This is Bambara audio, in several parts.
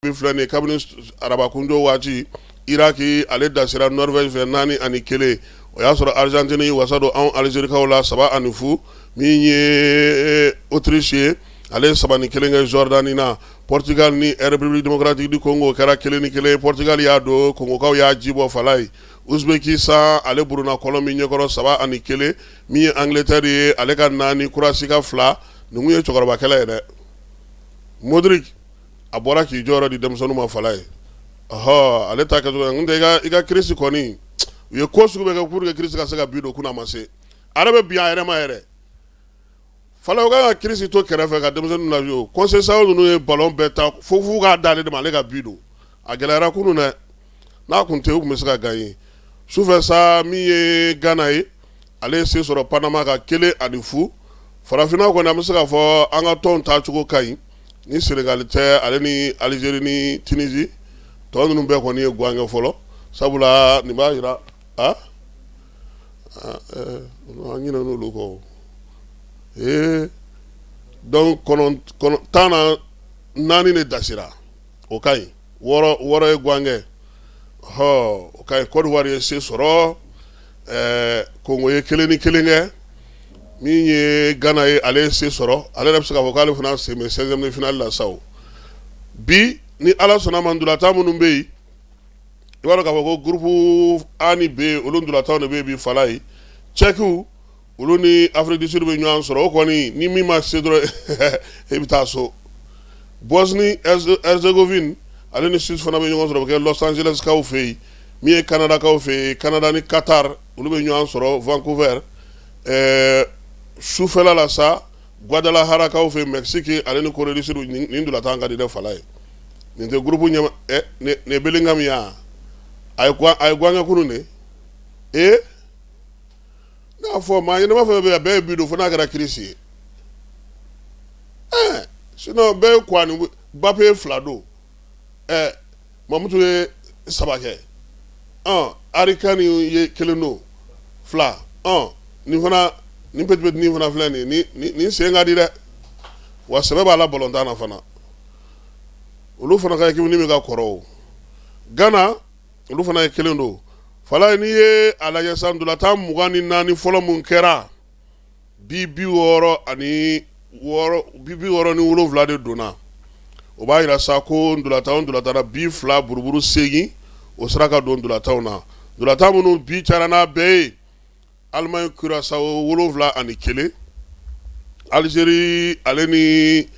biflani kabini arabakundo waati Iraki ale dasira Norvège fɛ 4 ani 1 o y'a sɔrɔ Argentine wasa don anw Algérikaw la 3 ani 0 min ye Autriche ye ale 3 ni 1 kɛ Jordanie na Portugal ni République démocratique du Congo kɛra 1 ni 1 Portugal y'a don Congokaw y'a jibɔ fala ye Uzbekistan ale buruna kɔlɔn min ɲɛkɔrɔ 3 ani 1 min ye Angleterre ye ale ka 4 Croatie ka 2 ninnu ye cɛkɔrɔbakɛla ye dɛ Modric a bɔra k'i jɔyɔrɔ di denmisɛnninw ma fala ye ale ta kɛcogo n tɛ i ka crise kɔni u ye ko sugu bɛ kɛ pour que crise ka se ka bi don kunna ma se ale bɛ bin a yɛrɛ ma yɛrɛ fala u ka crise to kɛrɛfɛ ka denmisɛnninw lajɛ o conseillers ninnu ye ballon bɛɛ ta fo k'a d'ale de ma ale ka bi don a gɛlɛyara kunun dɛ n'a kun tɛ u kun bɛ se ka gagner sufɛ sa min ye Ghana ye ale ye se sɔrɔ Panama ka 1 ani 0 farafinna kɔni an bɛ se k'a fɔ an ka tɔn tacogo ka ɲi ni Sénégal tɛ ale ni Algérie ni Tunisie tɔn ninnu bɛɛ kɔni ye guwangɛ fɔlɔ sabula nin b'a jira an ɲinɛ n'olu kɔ donc 14 de dasira o ka ɲi 6 ye guwangɛ o ka ɲi Côte d'Ivoire ye se sɔrɔ Congo ye 1 ni 1 kɛ min ye Ghana ye ale ye se sɔrɔ ale yɛrɛ bɛ se k'a fɔ k'ale fana sen bɛ 16e de finale la sa o bi ni Ala sɔnna ma ndolata minnu bɛ yen i b'a dɔn k'a fɔ ko groupe A ni B olu ndolataw de bɛ yen bi fala ye Tchèque olu ni Afrique du Sud bɛ ɲɔgɔn sɔrɔ o kɔni ni min ma se dɔrɔn e bɛ taa so Bosnie Herzégovine ale ni Suisse fana bɛ ɲɔgɔn sɔrɔ o bɛ kɛ Los Angeles kaw fɛ yen min ye Canada kaw fɛ yen Canada ni Qatar olu bɛ ɲɔgɔn sɔrɔ Vancouver sufɛla la sa Guadalajara kaw fɛ Mexique ale ni Corée du Sud nin ndolata ka di dɛ fala ye nin tɛ groupe ɲɛma nin Bellingham ya a ye guwangɛ kunun de n'a fɔ maa ɲɛnɛma fɛn bɛɛ bɛɛ ye bi don fo n'a kɛra crise ye sinon bɛɛ ye kwa ni Mbappé ye 2 don Mamutu ye 3 kɛ Harry Kane ye 1 don 2 nin fana nin petit nin fana filɛ nin sen ka di dɛ wa sɛbɛ b'a la ballon-tan na fana olu fana ka équipe ni min ka kɔrɔ o Ghana olu fana ye 1 don fala n'i ye a lajɛ san ndolata 24 fɔlɔ mun kɛra bi 60 ni 7 de donna o b'a jira sa ko ndolatara bi 2 buruburu 8 o sera ka don ndolataw na ndolata minnu bi cayara n'a bɛɛ ye Allemagne Curaçao 7 ani 1 Algérie ale ni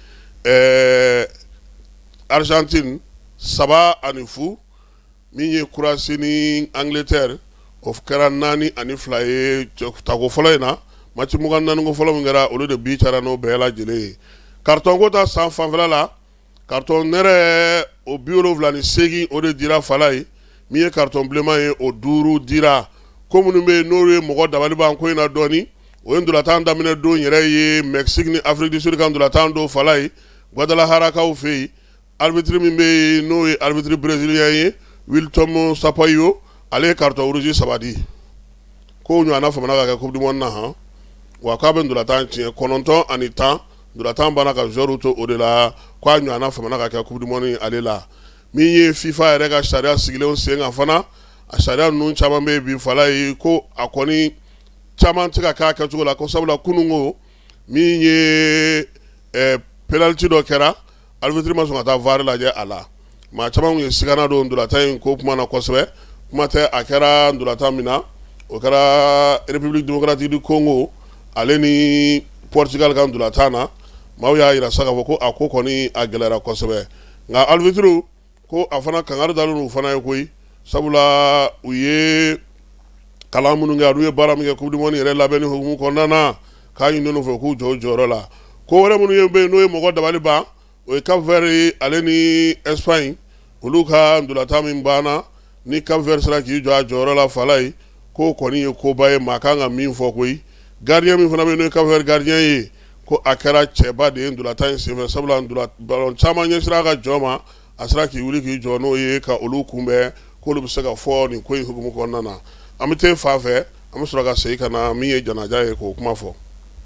Argentine 7 ani 0 min ye Croatie ni Angleterre o kɛra 4 ani 2 ye tako fɔlɔ in na match 24 ko fɔlɔ min kɛra olu de bi cayara n'o bɛɛ lajɛlen ye carton ko ta san fanfɛla la carton nɛrɛ o 78 o de dira fala ye min ye carton bilenman ye o 5 dira ko minnu bɛ yen n'olu ye mɔgɔ dabali ban ko in na dɔɔni o ye ndolatan daminɛ don yɛrɛ ye Mexique ni Afrique du Sud ka ndolatan don fala ye Guadalajara kaw fɛ yen arbitre min bɛ yen n'o ye arbitre brésilien ye Wilton Sampaio ale ye carton rouge 3 di ko ɲɔgɔnna famana ka kɛ coupe du monde na wa k'a bɛ ndolatan tiɲɛ 9 ani 10 ndolatan banna ka joueur to o de la k'a ɲɔgɔnna famana ka kɛ coupe du monde ale la min ye FIFA yɛrɛ ka sariya sigilenw sen kan fana a sariya ninnu caman bɛ bi fala ye ko a kɔni caman tɛ ka k'a kɛcogo la ko sabula kununko min ye penalty dɔ kɛra arbitre ma sɔn ka taa VAR lajɛ a la maa caman ye sigana don ndolatan in ko kuma na kosɛbɛ kuma tɛ a kɛra ndolatan min na o kɛra République démocratique du Congo ale ni Portugal ka ndolatan na maaw y'a jira sa k'a fɔ ko a ko kɔni a gɛlɛyara kosɛbɛ nka arbitre ko a fana kangari dalen n'u fana ye koyi sabula u ye kalan minnu kɛ olu ye baara min kɛ coupe du monde yɛrɛ labɛnni hukumu kɔnɔna na k'a ɲini olu fɛ k'u jɔ o jɔyɔrɔ la ko wɛrɛ minnu bɛ yen n'o ye mɔgɔ dabali ban o ye Cap-Vert ye ale ni Espagne olu ka ndolata min banna ni Cap-Vert sera k'i jɔ a jɔyɔrɔ la fala ye ko kɔni ye koba ye maa kan ka min fɔ koyi gardien min fana bɛ yen n'o ye Cap-Vert gardien ye ko a kɛra cɛba de ye ndolata in senfɛ sabula ballon caman ɲɛsira a ka jɔ ma a sera k'i wuli k'i jɔ n'o ye ka olu kunbɛn k'olu bɛ se ka fɔ nin ko in hukumu kɔnɔna na an bɛ taa fan fɛ an bɛ sɔrɔ ka segin ka na min ye janaja ye k'o kuma fɔ